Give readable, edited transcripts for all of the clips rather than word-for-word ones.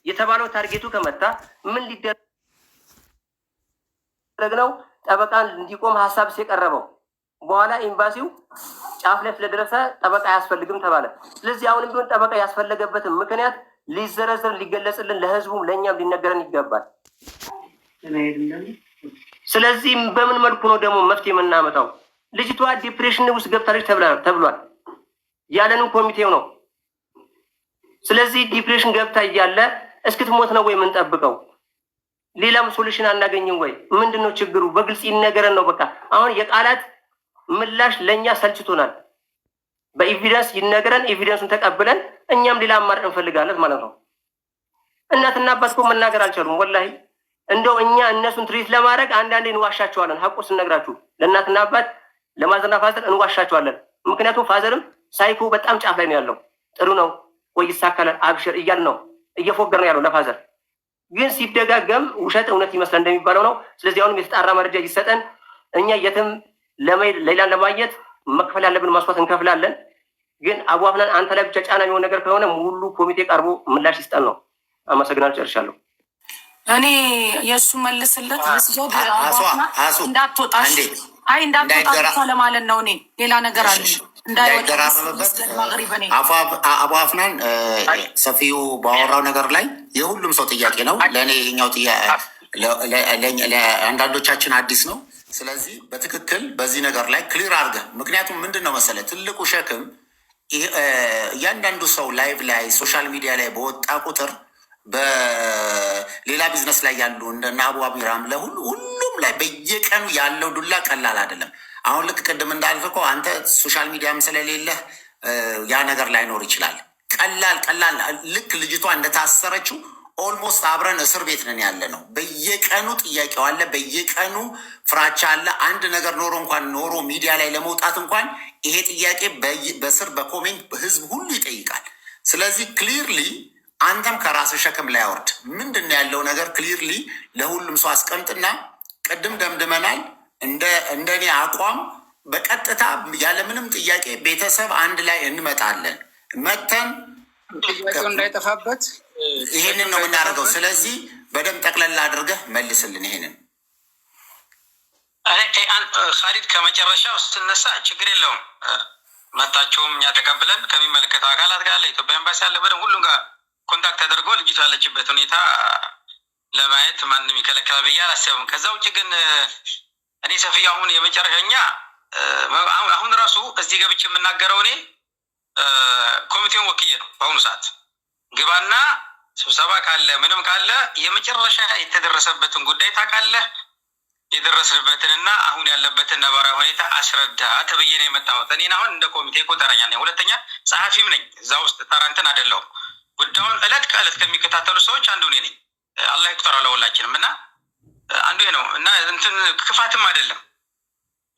የተባለው ታርጌቱ ከመታ ምን ሊደረግ ነው? ጠበቃን እንዲቆም ሀሳብ ሲቀረበው በኋላ ኤምባሲው ጫፍ ላይ ስለደረሰ ጠበቃ አያስፈልግም ተባለ። ስለዚህ አሁንም ቢሆን ጠበቃ ያስፈለገበትን ምክንያት ሊዘረዘር ሊገለጽልን ለህዝቡም ለእኛም ሊነገረን ይገባል። ስለዚህ በምን መልኩ ነው ደግሞ መፍትሄ የምናመጣው? ልጅቷ ዲፕሬሽን ውስጥ ገብታለች ተብሏል። ያለንን ኮሚቴው ነው። ስለዚህ ዲፕሬሽን ገብታ እያለ እስክትሞት ነው ወይ የምንጠብቀው? ሌላም ሶሉሽን አናገኝም ወይ? ምንድን ነው ችግሩ? በግልጽ ይነገረን ነው። በቃ አሁን የቃላት ምላሽ ለእኛ ሰልችቶናል። በኤቪደንስ ይነገረን፣ ኤቪደንሱን ተቀብለን እኛም ሌላ አማራጭ እንፈልጋለን ማለት ነው። እናትና አባት እኮ መናገር አልቻሉም። ወላሂ እንደው እኛ እነሱን ትሪት ለማድረግ አንዳንዴ እንዋሻቸዋለን። ሀቁ ስነግራችሁ ለእናትና አባት ለማዘርና ፋዘር እንዋሻቸዋለን። ምክንያቱም ፋዘርም ሳይኮ በጣም ጫፍ ላይ ነው ያለው። ጥሩ ነው ወይ ይሳካላል፣ አብሽር እያል ነው እየፎገር ነው ያለው ለፋዘር። ግን ሲደጋገም ውሸት እውነት ይመስላል እንደሚባለው ነው። ስለዚህ አሁንም የተጣራ መረጃ ይሰጠን። እኛ የትም ሌላን ለማግኘት መክፈል ያለብን ማስዋዕት እንከፍላለን። ግን አቡ አፍናን አንተ ላይ ብቻ ጫና የሚሆን ነገር ከሆነ ሙሉ ኮሚቴ ቀርቦ ምላሽ ይስጠን ነው። አመሰግናለሁ። ጨርሻለሁ። እኔ የእሱ መልስለት እንዳትወጣ እንዳትወጣ ለማለት ነው። እኔ ሌላ ነገር አለ እንዳይደራረብበት አቡ አፍናን ሰፊው ባወራው ነገር ላይ የሁሉም ሰው ጥያቄ ነው። ለእኔ ይኸኛው ለአንዳንዶቻችን አዲስ ነው። ስለዚህ በትክክል በዚህ ነገር ላይ ክሊር አድርገህ፣ ምክንያቱም ምንድን ነው መሰለህ ትልቁ ሸክም እያንዳንዱ ሰው ላይቭ ላይ ሶሻል ሚዲያ ላይ በወጣ ቁጥር በሌላ ቢዝነስ ላይ ያሉ እንደና አቡ አቢራም ሁሉም ላይ በየቀኑ ያለው ዱላ ቀላል አይደለም። አሁን ልክ ቅድም እንዳልከው አንተ ሶሻል ሚዲያም ስለሌለህ ያ ነገር ላይኖር ይችላል። ቀላል ልክ ልጅቷ እንደታሰረችው ኦልሞስት አብረን እስር ቤት ነን ያለ ነው። በየቀኑ ጥያቄው አለ፣ በየቀኑ ፍራቻ አለ። አንድ ነገር ኖሮ ሚዲያ ላይ ለመውጣት እንኳን ይሄ ጥያቄ በስር በኮሜንት ህዝብ ሁሉ ይጠይቃል። ስለዚህ ክሊርሊ አንተም ከራስህ ሸክም ላይ አውርድ። ምንድን ነው ያለው ነገር ክሊርሊ ለሁሉም ሰው አስቀምጥና ቅድም ደምድመናል። እንደኔ አቋም በቀጥታ ያለምንም ጥያቄ ቤተሰብ አንድ ላይ እንመጣለን። መተን ጥያቄው እንዳይጠፋበት ይሄንን ነው የምናደርገው። ስለዚህ በደንብ ጠቅለላ አድርገህ መልስልን ይሄንን። ካሊድ ከመጨረሻው ስትነሳ ችግር የለውም። መታቸውም እኛ ተቀብለን ከሚመለከተው አካላት ጋር ለኢትዮጵያ ኤምባሲ ያለበትን ሁሉም ጋር ኮንታክት ተደርጎ ልጅቷ ያለችበት ሁኔታ ለማየት ማንም ይከለከላል ብዬ አላስብም። ከዛ ውጭ ግን እኔ ሰፊ አሁን የመጨረሻኛ አሁን ራሱ እዚህ ገብቼ የምናገረው እኔ ኮሚቴውን ወክዬ ነው። በአሁኑ ሰዓት ግባና ስብሰባ ካለ ምንም ካለ የመጨረሻ የተደረሰበትን ጉዳይ ታውቃለህ፣ የደረስንበትንና አሁን ያለበትን ነባራዊ ሁኔታ አስረዳ ተብዬ ነው የመጣሁት። እኔን አሁን እንደ ኮሚቴ ቁጥረኛ ነኝ። ሁለተኛ ጸሐፊም ነኝ። እዛ ውስጥ ታራንትን አይደለሁም። ጉዳዩን እለት ከእለት ከሚከታተሉ ሰዎች አንዱ እኔ ነኝ። አላህ ይቁጠር ለሁላችንም እና አንዱ ነው እና እንትን ክፋትም አይደለም።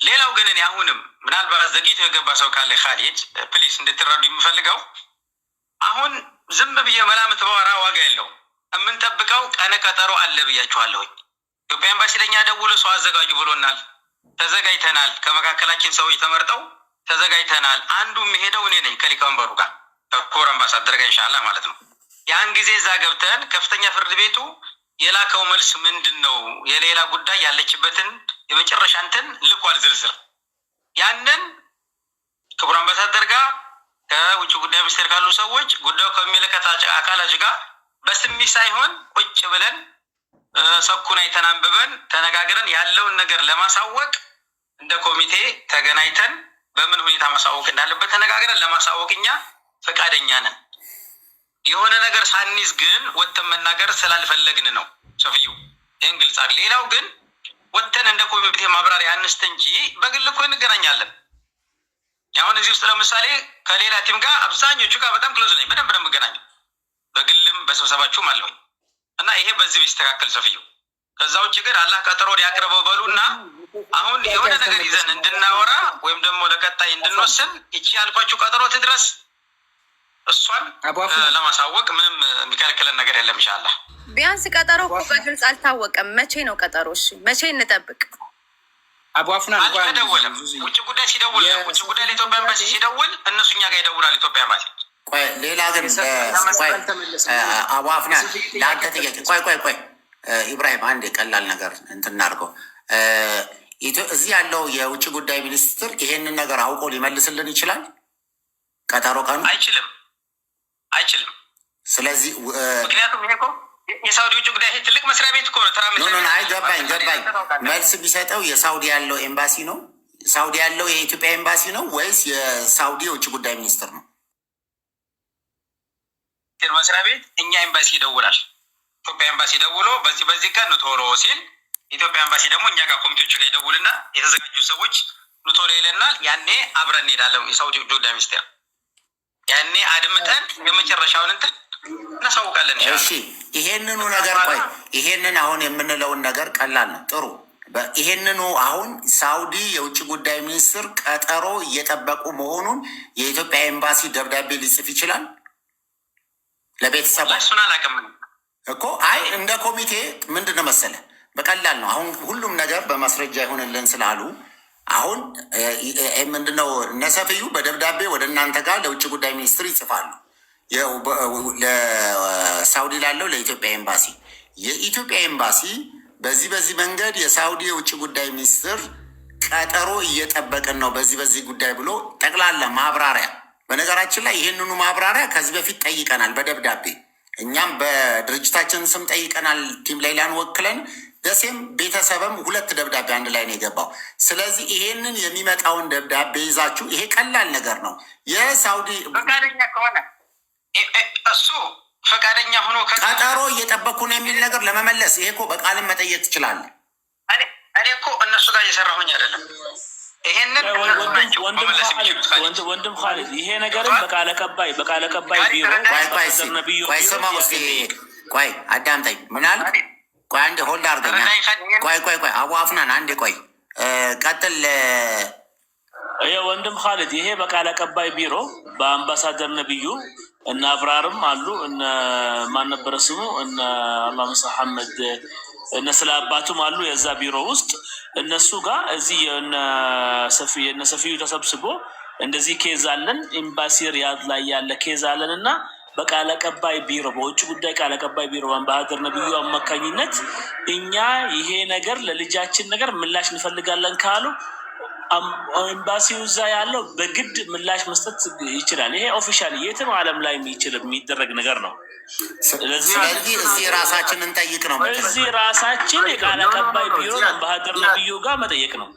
ሌላው ግን እኔ አሁንም ምናልባት ዘግይቶ የገባ ሰው ካለ ካሊድ ፕሊስ እንድትረዱ የምፈልገው አሁን ዝም ብዬ መላምት ባወራ ዋጋ የለው። የምንጠብቀው ቀነ ቀጠሮ አለ ብያችኋለሁኝ። ኢትዮጵያ ኤምባሲ ለኛ ደውሎ ሰው አዘጋጁ ብሎናል። ተዘጋጅተናል። ከመካከላችን ሰዎች ተመርጠው ተዘጋጅተናል። አንዱ የሚሄደው እኔ ነኝ ከሊቀመንበሩ ጋር ከክቡር አምባሳደር ጋር ኢንሻአላህ ማለት ነው። ያን ጊዜ እዛ ገብተን ከፍተኛ ፍርድ ቤቱ የላከው መልስ ምንድን ነው? የሌላ ጉዳይ ያለችበትን የመጨረሻ እንትን ልኳል ዝርዝር። ያንን ክቡር አምባሳደር ጋር ከውጭ ጉዳይ ሚኒስቴር ካሉ ሰዎች ጉዳዩ ከሚመለከታቸው አካላች ጋር በስሚ ሳይሆን ቁጭ ብለን ሰኩን አይተን አንብበን ተነጋግረን ያለውን ነገር ለማሳወቅ እንደ ኮሚቴ ተገናኝተን በምን ሁኔታ ማሳወቅ እንዳለበት ተነጋግረን ለማሳወቅ እኛ ፈቃደኛ ነን። የሆነ ነገር ሳንይዝ ግን ወጥተን መናገር ስላልፈለግን ነው ሰፊዩ ይህን ግልጽ አለ። ሌላው ግን ወጥተን እንደ ኮሚቴ ማብራሪያ አንስት እንጂ በግል እኮ እንገናኛለን። ያሁን እዚህ ውስጥ ለምሳሌ ከሌላ ቲም ጋር አብዛኞቹ ጋር በጣም ክሎዝ ነኝ። በደንብ ነው የምገናኘው። በግልም በስብሰባችሁም አለሁኝ እና ይሄ በዚህ ቢስተካከል ሰፊዩ። ከዛ ውጭ ግን አላህ ቀጠሮ ያቅርበው በሉና አሁን የሆነ ነገር ይዘን እንድናወራ ወይም ደግሞ ለቀጣይ እንድንወስን ይቺ ያልኳችሁ ቀጠሮ ትድረስ። እሷን ለማሳወቅ ምንም የሚከለክለን ነገር የለም። ኢንሻአላህ ቢያንስ ቀጠሮ እኮ በግልጽ አልታወቀም። መቼ ነው ቀጠሮ? እሺ መቼ እንጠብቅ? አቡ አፍናን አልተደወለም። ውጭ ጉዳይ ሲደውል ውጭ ጉዳይ ለኢትዮጵያ ኤምባሲ ሲደውል እነሱ እኛ ጋር ይደውላል ኢትዮጵያ ኤምባሲ። ቆይ ሌላ ግን አቡ አፍናን ለአንተ ጥያቄ ቆይ ኢብራሂም አንድ ቀላል ነገር እንትን እናድርገው። እዚህ ያለው የውጭ ጉዳይ ሚኒስትር ይሄንን ነገር አውቆ ሊመልስልን ይችላል? ቀጠሮ ቀኑ አይችልም። ስለዚህ ምክንያቱም ይሄ እኮ የሳውዲ ውጭ ጉዳይ ትልቅ መስሪያ ቤት እኮ ነው። ገባኝ። መልስ ቢሰጠው የሳውዲ ያለው ኤምባሲ ነው? ሳውዲ ያለው የኢትዮጵያ ኤምባሲ ነው ወይስ የሳውዲ የውጭ ጉዳይ ሚኒስትር ነው? መስሪያ ቤት እኛ ኤምባሲ ይደውላል። ኢትዮጵያ ኤምባሲ ደውሎ በዚህ ቀን ቶሎ ሲል ኢትዮጵያ ኤምባሲ ደግሞ እኛ ጋር ኮሚቴዎቹ ጋር ይደውልና የተዘጋጁ ሰዎች ቶሎ ይለናል። ያኔ አብረን እንሄዳለን። የሳውዲ ውጭ ጉዳይ ሚኒስቴር ያኔ አድምጠን የመጨረሻውን እንትን እናሳውቃለን። እሺ ይሄንኑ ነገር ይሄንን አሁን የምንለውን ነገር ቀላል ነው። ጥሩ ይሄንኑ አሁን ሳውዲ የውጭ ጉዳይ ሚኒስትር ቀጠሮ እየጠበቁ መሆኑን የኢትዮጵያ ኤምባሲ ደብዳቤ ሊጽፍ ይችላል ለቤተሰብ? እሱን አላውቅም እኮ እንደ ኮሚቴ ምንድን ነው መሰለህ በቀላል ነው። አሁን ሁሉም ነገር በማስረጃ ይሆንልን ስላሉ አሁን ምንድነው ነሰፍዩ በደብዳቤ ወደ እናንተ ጋር ለውጭ ጉዳይ ሚኒስትር ይጽፋሉ። ለሳውዲ ላለው ለኢትዮጵያ ኤምባሲ የኢትዮጵያ ኤምባሲ በዚህ መንገድ የሳውዲ የውጭ ጉዳይ ሚኒስትር ቀጠሮ እየጠበቅን ነው በዚህ ጉዳይ ብሎ ጠቅላላ ማብራሪያ። በነገራችን ላይ ይህንኑ ማብራሪያ ከዚህ በፊት ጠይቀናል በደብዳቤ እኛም በድርጅታችን ስም ጠይቀናል። ቲም ላይላን ወክለን ደሴም ቤተሰብም 2 ደብዳቤ አንድ ላይ ነው የገባው። ስለዚህ ይሄንን የሚመጣውን ደብዳቤ ይዛችሁ ይሄ ቀላል ነገር ነው። የሳውዲ ፈቃደኛ ከሆነ እሱ ፈቃደኛ ሆኖ ቀጠሮ እየጠበኩ ነው የሚል ነገር ለመመለስ ይሄ እኮ በቃልም መጠየቅ ትችላለህ። እኔ እኮ እነሱ ጋር እየሰራሁኝ አይደለም። ይሄንን ወንድም ካሊድ ይሄ ነገርም በቃለ ቀባይ ቢሮ ስማ ውስጥ ቆይ አዳምጠኝ። ምን አልክ? ቆይ አንዴ ሆልድ አድርገኛ። ቆይ አቡ አፍናን አንዴ ቆይ ቀጥል። ወንድም ካሊድ ይሄ በቃለ ቀባይ ቢሮ በአምባሳደር ነብዩ እነ አብራርም አሉ እነ ማን ነበረ ስሙ እነ አላህ ሙሳ ሐመድ እነ ስለ አባቱም አሉ የዛ ቢሮ ውስጥ እነሱ ጋር እዚህ የነ ሰፊዩ ተሰብስቦ እንደዚህ ኬዝ አለን ኤምባሲ ሪያድ ላይ ያለ ኬዝ አለን እና በቃል አቀባይ ቢሮ በውጭ ጉዳይ ቃል አቀባይ ቢሮ በአምባሳደር ነብዩ አማካኝነት እኛ ይሄ ነገር ለልጃችን ነገር ምላሽ እንፈልጋለን ካሉ ኤምባሲው እዛ ያለው በግድ ምላሽ መስጠት ይችላል። ይሄ ኦፊሻሊ የትም ዓለም ላይ የሚደረግ ነገር ነው። ስለዚህ እዚህ ራሳችንን እንጠይቅ ነው። እዚህ ራሳችን የቃል አቀባይ ቢሮ አምባሳደር ነብዩ ጋር መጠየቅ ነው።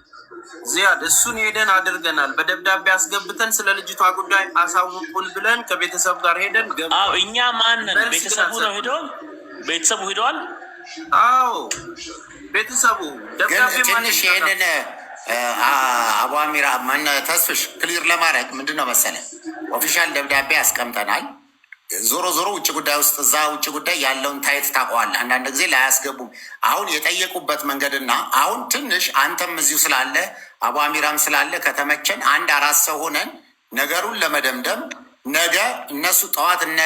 ዚያድ እሱን ሄደን አድርገናል። በደብዳቤ አስገብተን ስለ ልጅቷ ጉዳይ አሳውቁን ብለን ከቤተሰብ ጋር ሄደን እኛ ማንን ቤተሰቡ ነው ቤተሰቡ ሄደዋል። አዎ ቤተሰቡ ደብዳቤ ትንሽ ይሄንን አቡ አሚራ ማን ተስፍሽ ክሊር ለማድረግ ምንድነው መሰለህ ኦፊሻል ደብዳቤ አስቀምጠናል። ዞሮ ውጭ ጉዳይ ውስጥ እዛ ውጭ ጉዳይ ያለውን ታይት ታውቀዋለህ። አንዳንድ ጊዜ ላያስገቡም። አሁን የጠየቁበት መንገድና አሁን ትንሽ አንተም እዚሁ ስላለ አቡ አሚራም ስላለ ከተመቸን 1-4 ሰው ሆነን ነገሩን ለመደምደም ነገ እነሱ ጠዋት እነ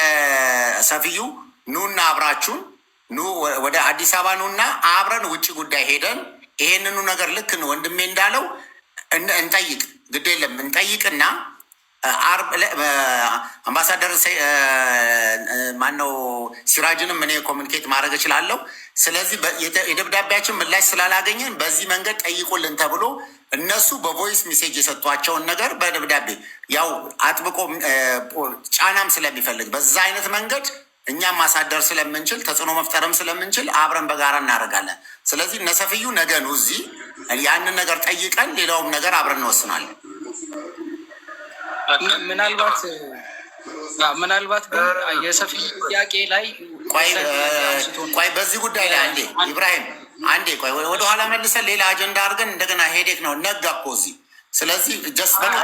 ሰፊዩ ኑና አብራችሁን ወደ አዲስ አበባ ኑና አብረን ውጭ ጉዳይ ሄደን ይሄንኑ ነገር ልክ ነው ወንድሜ እንዳለው እንጠይቅ። ግድ የለም እንጠይቅና አምባሳደር ማነው ሲራጅንም እኔ ኮሚኒኬት ማድረግ እችላለሁ። ስለዚህ የደብዳቤያችን ምላሽ ስላላገኘን በዚህ መንገድ ጠይቁልን ተብሎ እነሱ በቮይስ ሜሴጅ የሰጧቸውን ነገር በደብዳቤ ያው አጥብቆ ጫናም ስለሚፈልግ በዛ አይነት መንገድ እኛም ማሳደር ስለምንችል ተጽዕኖ መፍጠርም ስለምንችል አብረን በጋራ እናደርጋለን። ስለዚህ እነሰፍዩ ነገ ነው እዚህ ያንን ነገር ጠይቀን ሌላውም ነገር አብረን እንወስናለን። ምናልባት ግን የሰፊዩ ጥያቄ ላይ ቆይ በዚህ ጉዳይ ላይ አንዴ ኢብራሂም አንዴ ቆይ ወደኋላ መልሰን ሌላ አጀንዳ አድርገን እንደገና ሄዴክ ነው ነጋ እኮ እዚህ። ስለዚህ ጀስት በቃ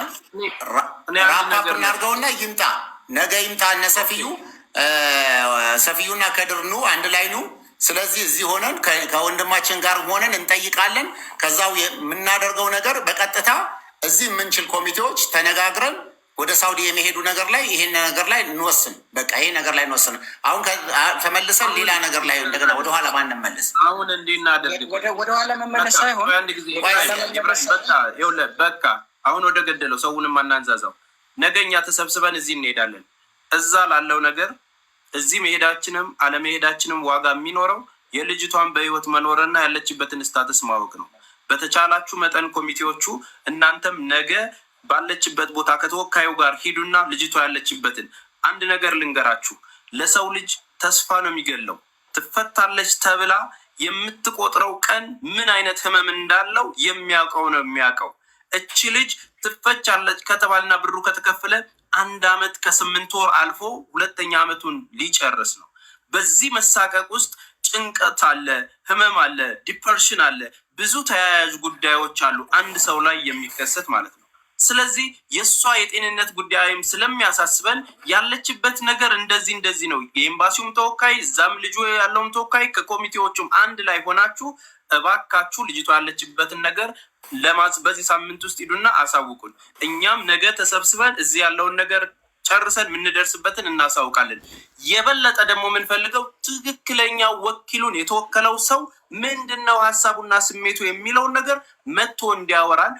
ራፓፕ እናድርገውና ይምጣ ነገ ይምጣ እነሰፍዩ ሰፊዩና ከድር ኑ አንድ ላይ ኑ። ስለዚህ እዚህ ሆነን ከወንድማችን ጋር ሆነን እንጠይቃለን። ከዛው የምናደርገው ነገር በቀጥታ እዚህ የምንችል ኮሚቴዎች ተነጋግረን ወደ ሳውዲ የሚሄዱ ነገር ላይ ይሄን ነገር ላይ እንወስን። በቃ ይሄ ነገር ላይ እንወስን። አሁን ተመልሰን ሌላ ነገር ላይ እንደገና ወደኋላ ማንመለስ። አሁን እንዲናደርግ ወደኋላ መመለስ ሳይሆን አንድ ጊዜ በቃ አሁን ወደ ገደለው ሰውንም አናንዛዛው። ነገኛ ተሰብስበን እዚህ እንሄዳለን። እዛ ላለው ነገር እዚህ መሄዳችንም አለመሄዳችንም ዋጋ የሚኖረው የልጅቷን በህይወት መኖርና ያለችበትን ስታተስ ማወቅ ነው። በተቻላችሁ መጠን ኮሚቴዎቹ እናንተም ነገ ባለችበት ቦታ ከተወካዩ ጋር ሂዱና ልጅቷ ያለችበትን አንድ ነገር ልንገራችሁ። ለሰው ልጅ ተስፋ ነው የሚገለው። ትፈታለች ተብላ የምትቆጥረው ቀን ምን አይነት ህመም እንዳለው የሚያውቀው ነው የሚያውቀው። እቺ ልጅ ትፈቻለች ከተባልና ብሩ ከተከፈለ 1 ዓመት ከ8 ወር አልፎ 2ኛ ዓመቱን ሊጨርስ ነው። በዚህ መሳቀቅ ውስጥ ጭንቀት አለ፣ ህመም አለ፣ ዲፕሬሽን አለ፣ ብዙ ተያያዥ ጉዳዮች አሉ አንድ ሰው ላይ የሚከሰት ማለት ነው። ስለዚህ የእሷ የጤንነት ጉዳይም ስለሚያሳስበን ያለችበት ነገር እንደዚህ ነው። የኤምባሲውም ተወካይ እዛም ልጁ ያለውም ተወካይ ከኮሚቴዎቹም አንድ ላይ ሆናችሁ እባካችሁ ልጅቷ ያለችበትን ነገር በዚህ ሳምንት ውስጥ ሂዱና አሳውቁን። እኛም ነገ ተሰብስበን እዚህ ያለውን ነገር ጨርሰን የምንደርስበትን እናሳውቃለን። የበለጠ ደግሞ የምንፈልገው ትክክለኛ ወኪሉን የተወከለው ሰው ምንድነው ሀሳቡና ስሜቱ የሚለውን ነገር መጥቶ እንዲያወራን